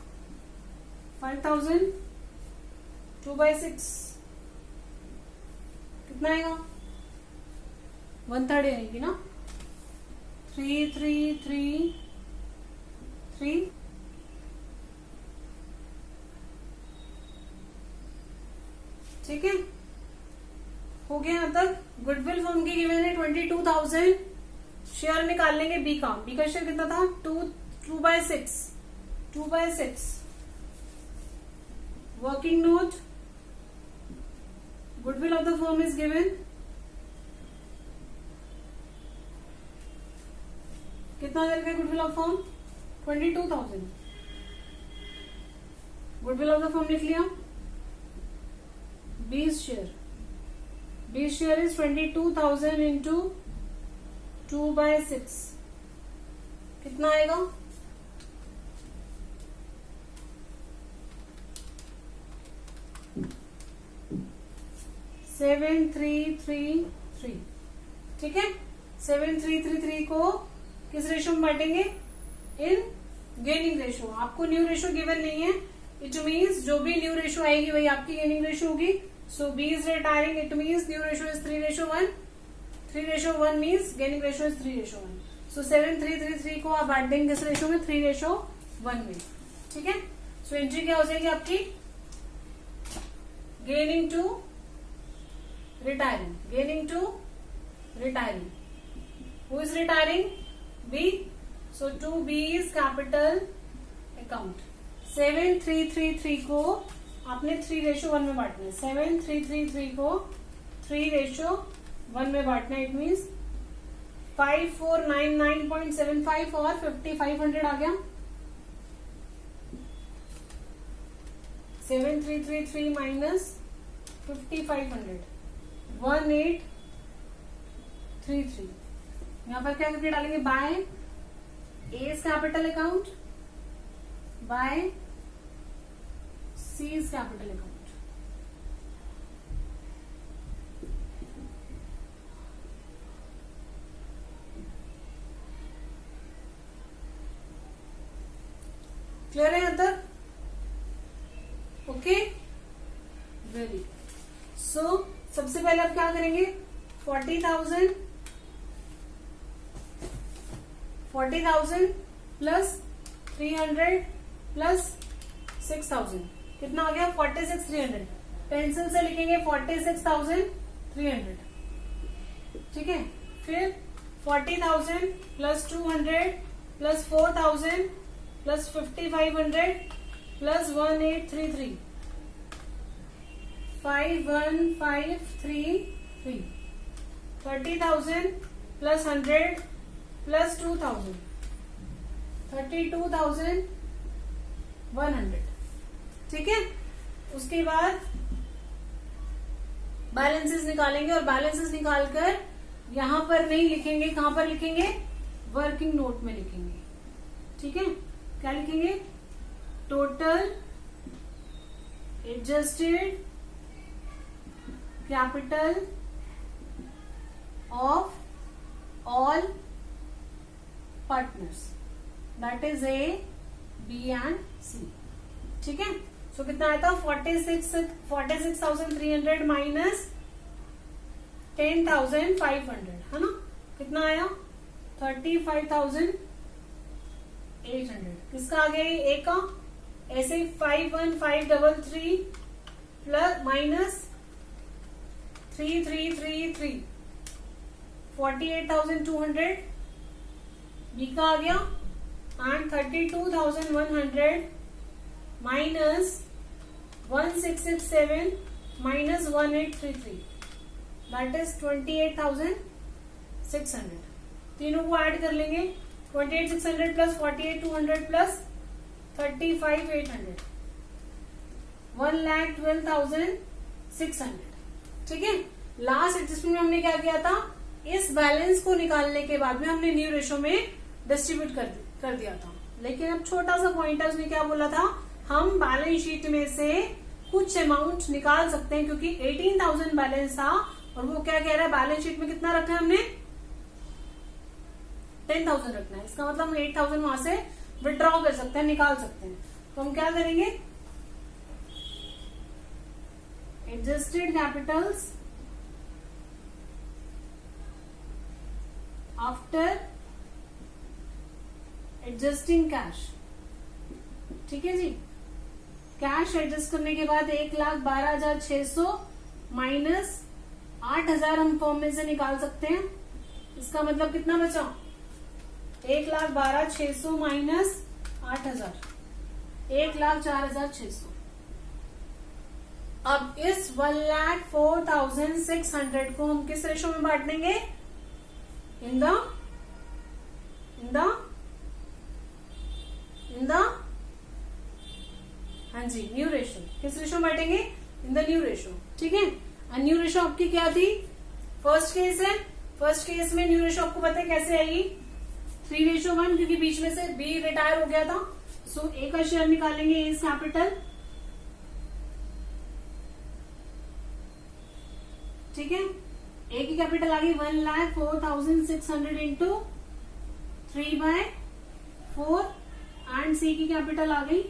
5,000, 2/6 कितना आएगा, 1/3 यानी कि ना 3, 3, 3, 3, ठीक है, हो गया यहां तक। गुडविल फॉर्म की गिवन है 22,000, शेयर निकाल लेंगे बी का, बी का शेयर कितना था, 2/6, 2/6, working note, goodwill of the firm is given, कितना दे रखा है goodwill of firm, 22,000, goodwill of the firm लिख लिया, 20 शेयर, 20 शेयर इज 22,000 इंटू 2/6, कितना आएगा, 7,333, ठीक है। 7,333 को किस रेशो में बांटेंगे, इन गेनिंग रेशो, आपको न्यू रेशो गिवन नहीं है, इट मीन्स जो भी न्यू रेशो आएगी वही आपकी गेनिंग रेशो होगी। So B is retiring, it means new ratio is 3:1, 3:1 means gaining ratio is 3:1। So 7,333 को आप बांट देंगे किस रेशो में, 3:1 में, ठीक है। सो एंट्री क्या हो जाएगी आपकी, gaining to retiring, gaining to retiring, who is retiring, B, so 2B is capital account. 7,333 को आपने 3:1 में बांटना है, 7,333 को 3:1 में बांटना है, इट मीन्स 5,499.75 और 5,500 आ गया, 7333 माइनस 5500 1833। यहाँ पर क्या करके डालेंगे, by A's capital account by C's capital account. Clear है यहाँ तक? Okay, very. सो सबसे पहले आप क्या करेंगे, 40,000 प्लस 300 प्लस 6,000 कितना आ गया, 46,300। पेंसिल से लिखेंगे 46,300, ठीक है। फिर 40,000 plus 200 plus 4,000 plus 5,500 plus 1833 51,533। 30,000 plus 100 plus 2,000 32,100, ठीक है। उसके बाद बैलेंसेस निकालेंगे और बैलेंसेस निकालकर यहां पर नहीं लिखेंगे, कहां पर लिखेंगे, वर्किंग नोट में लिखेंगे, ठीक है। क्या लिखेंगे, total adjusted capital of all partners, that is A, B and C, ठीक है। सो कितना आया था, 46,300 माइनस 10,500, है ना। कितना आया, 35,800। किसका आ गया, ए का। ऐसे 51,533 प्लस माइनस 3,333 48,200 बी का आ गया। And 32,100 minus 1667 minus 1833, that is 28,600। तीनों को ऐड कर लेंगे, 28,600 प्लस 48,200 प्लस 35,800, 1,12,600, ठीक है। लास्ट एडजस्टमेंट में हमने क्या किया था, इस बैलेंस को निकालने के बाद में हमने न्यू रेशो में डिस्ट्रीब्यूट कर दिया था। लेकिन अब छोटा सा पॉइंट है, उसने क्या बोला था, हम बैलेंस शीट में से कुछ अमाउंट निकाल सकते हैं, क्योंकि 18,000 बैलेंस था और वो क्या कह रहा है, बैलेंस शीट में कितना रखना है हमने, 10,000 रखना है। इसका मतलब हम 8,000 वहां से विड्रॉ कर सकते हैं, निकाल सकते हैं। तो हम क्या करेंगे, adjusted Capitals after adjusting cash, ठीक है जी। कैश एडजस्ट करने के बाद 1,12,600 माइनस 8,000 हम फॉर्म में से निकाल सकते हैं। इसका मतलब कितना बचा, 1,12,600 माइनस 8,000, 1,04,600। अब इस 1,04,600 को हम किस रेशो में बांट देंगे, इन द हाँ जी, न्यू रेशो। किस रेशो में बांटेंगे, इन द न्यू रेशो, ठीक है। न्यू रेशो आपकी क्या थी, फर्स्ट केस है। फर्स्ट केस में न्यू रेशो आपको पता है कैसे आएगी, 3:1, क्योंकि बीच में से बी रिटायर हो गया था। सो ए का शेयर निकालेंगे, ए इज कैपिटल, ठीक है। ए की कैपिटल आ गई 1,04,600 इंटू 3/4 एंड सी की कैपिटल आ गई,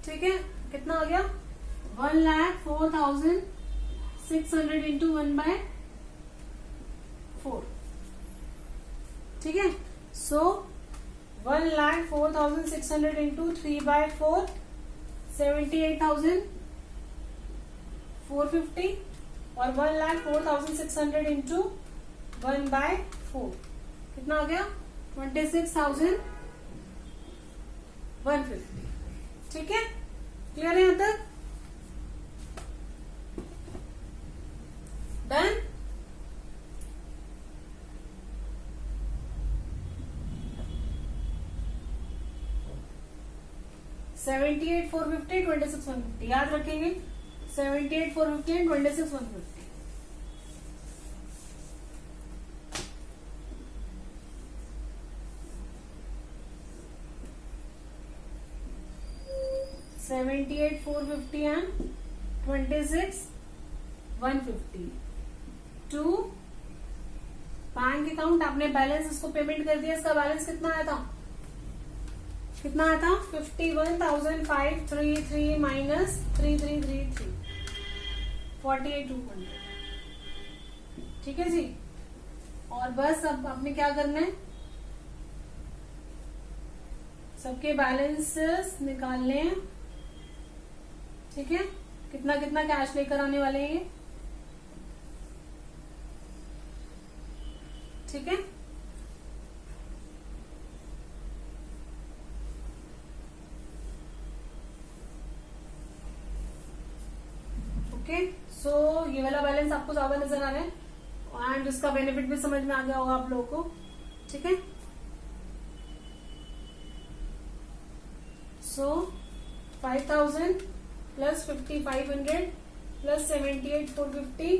ठीक है। कितना आ गया, 1,04,600 इंटू 1/4, ठीक है। सो 1,04,600 इंटू 3/4 78,450 और 1,04,600 इंटू 1/4 कितना आ गया, 26,150, ठीक है। क्लियर है यहां तक, डन। 78,450, 26,150 याद रखेंगे. 78,450 and 26,150. $78,450 and 26,150 to bank account. आपने बैलेंस इसको पेमेंट कर दिया. इसका बैलेंस कितना आया था? 51,533 माइनस 3333 48,200. ठीक है जी. और बस अब आपने क्या करना है, सबके बैलेंसेस निकालने हैं. ठीक है. कितना कितना कैश लेकर आने वाले हैं ये. ठीक है. ओके. सो ये वाला बैलेंस आपको ज्यादा नजर आ रहा है एंड इसका बेनिफिट भी समझ में आ गया होगा आप लोगों को. ठीक है. सो 5,000 plus 5,500 plus 78,450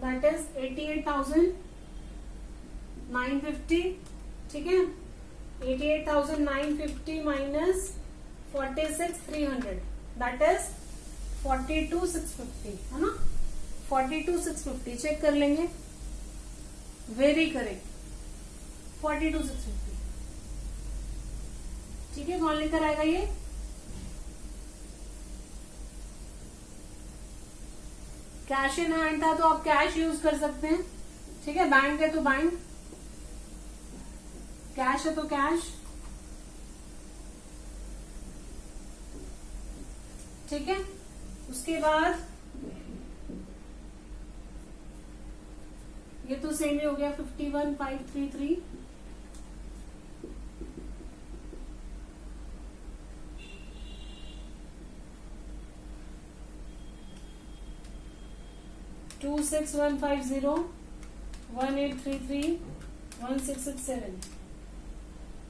that is 88,950. ठीक है. 88,950 minus 46,300 that is 42,650 है ना. 42,650 चेक कर लेंगे. Very correct. 42,650. ठीक है. कौन लेकर आएगा ये? कैश इन हैंड था तो आप कैश यूज कर सकते हैं. ठीक है. बैंक है तो बैंक, कैश है तो कैश. ठीक है. उसके बाद ये तो सेम ही हो गया. 51,533 26,150 1833 1667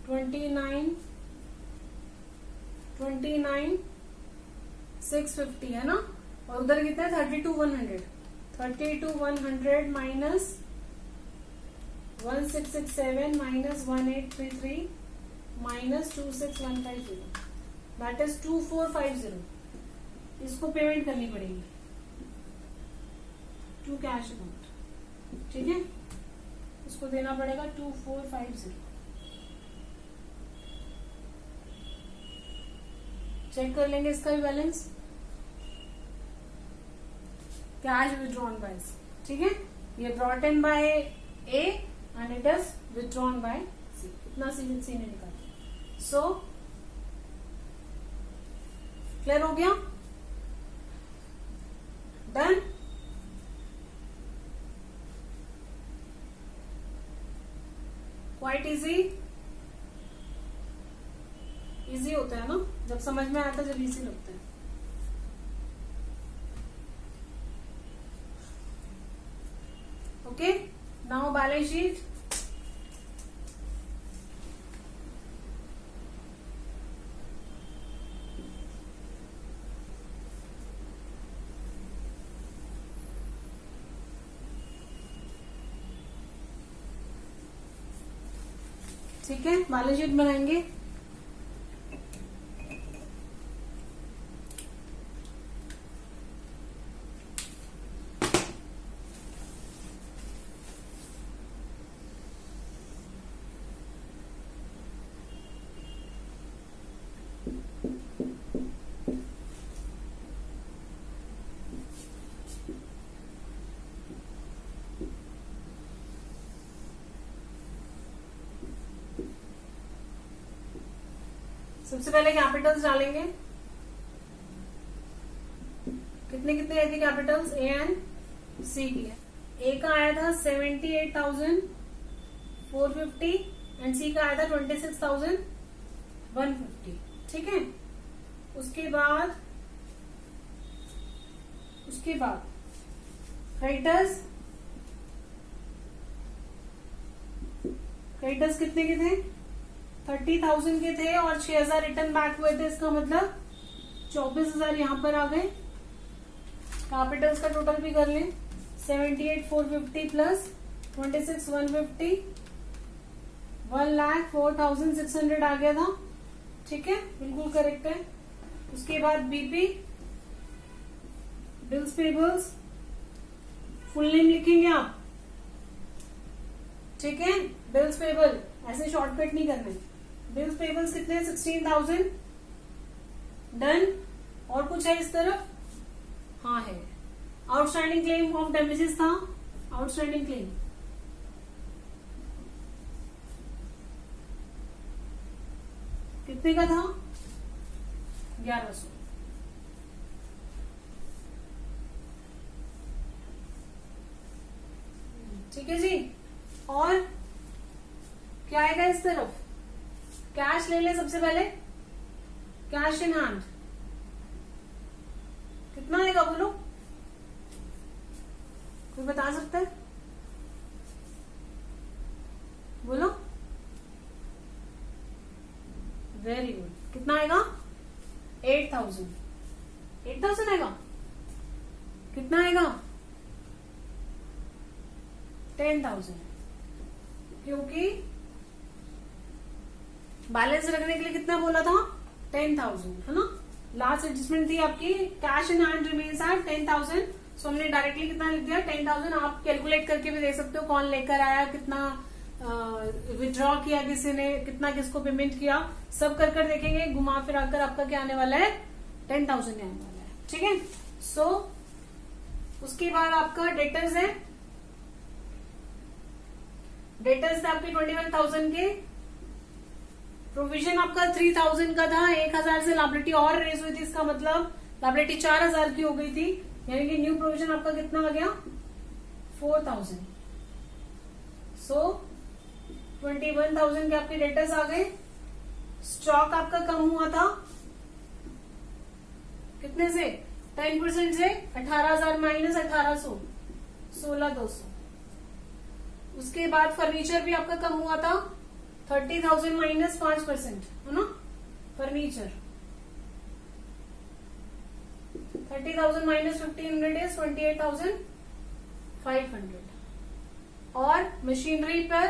29,650 है ना. और उधर कितना है? 32,100. 32,100 minus 1667 minus 1833 minus 26,150 that is 2450. इसको पेमेंट करनी पड़ेगी टू कैश अमाउंट. ठीक है. इसको देना पड़ेगा 2450. चेक कर लेंगे इसका भी बैलेंस. Cash withdrawn bye. ठीक है. ये brought in by A and it is withdrawn by C. इतना सी ने निकाला. सो क्लियर हो गया. डन. Quite easy. इजी होता है ना जब समझ में आता है, जब इजी लगता है. ओके. Now balance sheet. ठीक है. बैलेंस शीट बनाएंगे. सबसे पहले कैपिटल्स डालेंगे. कितने कितने आई थी कैपिटल्स? ए एंड सी की है. ए का आया था 78,450 एंड सी का आया था 26,150. ठीक है. उसके बाद क्रेडिटर्स कितने के थे? 30,000 के थे और 6,000 रिटर्न बैक हुए थे, इसका मतलब 24,000 यहाँ पर आ गए। कैपिटल्स का टोटल भी कर लें, 78,450 प्लस 26,150, 1,04,600 आ गया था। ठीक है, बिल्कुल करेक्ट है। उसके बाद BP, bills payables, full name लिखेंगे आप। ठीक है, बिल्स पेबल ऐसे शॉर्टकट नहीं करने। बिल्स पेबल्स कितने, 16,000 डन। और कुछ है इस तरफ? हाँ है। आउटस्टैंडिंग क्लेम ऑफ डैमेजेस था, आउटस्टैंडिंग क्लेम कितने का था, 1100। ठीक है जी। और क्या आएगा इस तरफ? कैश ले ले सबसे पहले, कैश इन हैंड कितना आएगा बोलो, कोई बता सकता है? बोलो। वेरी गुड, कितना आएगा? 8,000। 8,000 आएगा। कितना आएगा? 10,000, क्योंकि बैलेंस रखने के लिए कितना बोला था? 10,000 है ना। लास्ट एडजस्टमेंट थी आपकी, cash in hand remains at 10,000। सो हमने डायरेक्टली कितना लिख दिया? 10,000। आप कैलकुलेट करके भी दे सकते हो कौन लेकर आया, कितना विड्रॉ किया किसी ने, कितना किसको पेमेंट किया, सब कर कर देखेंगे। घुमा फिरा कर आपका क्या आने वाला है? 10,000 आने वाला है। ठीक है। सो उसके बाद आपका डेटर्स है, डेटर्स थे आपके 21,000 के। प्रोविजन आपका 3,000 का था, 1,000 से लायबिलिटी और रेज हुई थी, इसका मतलब लायबिलिटी 4,000 की हो गई थी, यानी कि न्यू प्रोविजन आपका कितना आ गया? 4,000। सो 21,000 के आपके डेटर्स आ गए। स्टॉक आपका कम हुआ था कितने से? 10% से 18,000 माइनस 1,800, 16,200। उसके बाद फर्नीचर भी आपका कम हुआ था, 30,000 माइनस 5% है ना। Furniture 30,000 minus 1,500 is 28,500। और मशीनरी पर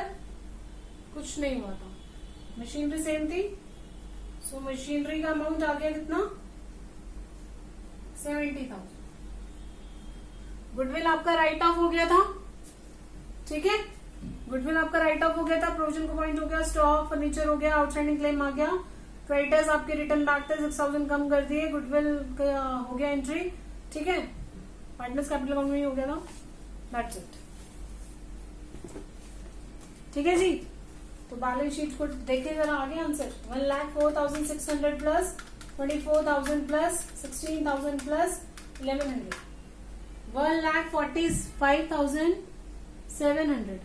कुछ नहीं हुआ था, मशीनरी सेम थी। सो मशीनरी का अमाउंट आ गया कितना? 70,000। गुडविल आपका राइट ऑफ हो गया था। ठीक है, गुडविल आपका राइट ऑफ हो गया था, प्रोविजन को पॉइंट हो गया, स्टॉक फर्नीचर हो गया, आउटस्टैंडिंग क्लेम आ गया, क्रेडिटर्स आपके रिटर्न बैक थे 6,000 कम कर दिए, गुडविल हो गया एंट्री। ठीक है, पार्टनर्स कैपिटल अकाउंट में ही हो गया था। That's it. ठीक है जी। तो बैलेंस शीट को देखिए जरा, आगे answer 1,04,600 plus 24,000 plus 16,000 plus 1,100, 1,45,700।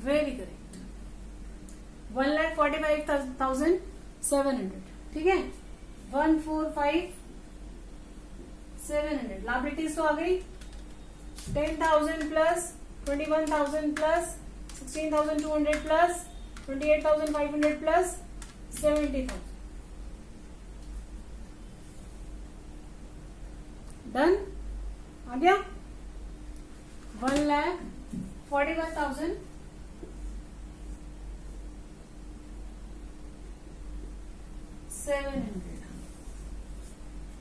Very correct, 1,45,700। ठीक है, 1,45,700। लायबिलिटीज तो आ गई, 10,000 plus 21,000 plus 16,200 plus 28,500 plus 70,000। Done, आ गया। 1,41,700।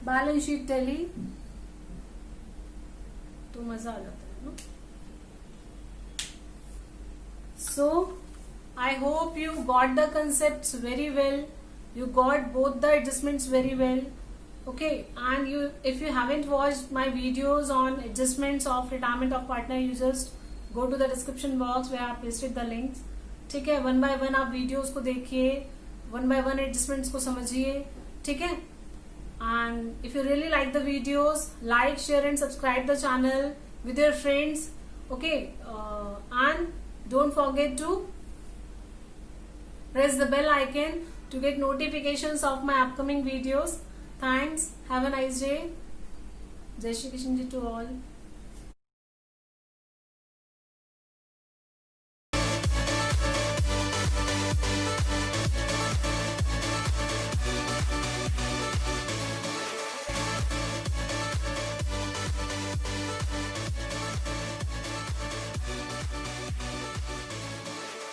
बैलेंस शीट टैली तो मजा आ जाता है ना। So I hope you got the concepts very well, you got both the adjustments very well. Okay, and if you haven't watched my videos on adjustments of retirement of partner, you just go to the description box where I pasted the links. ठीक है, one by one आप videos को देखिए, one by one adjustments को समझिए। ठीक है, and if you really like the videos, like, share and subscribe the channel with your friends. Okay, and don't forget to press the bell icon to get notifications of my upcoming videos. Thanks, have a nice day. Jai Shri Krishna ji to all.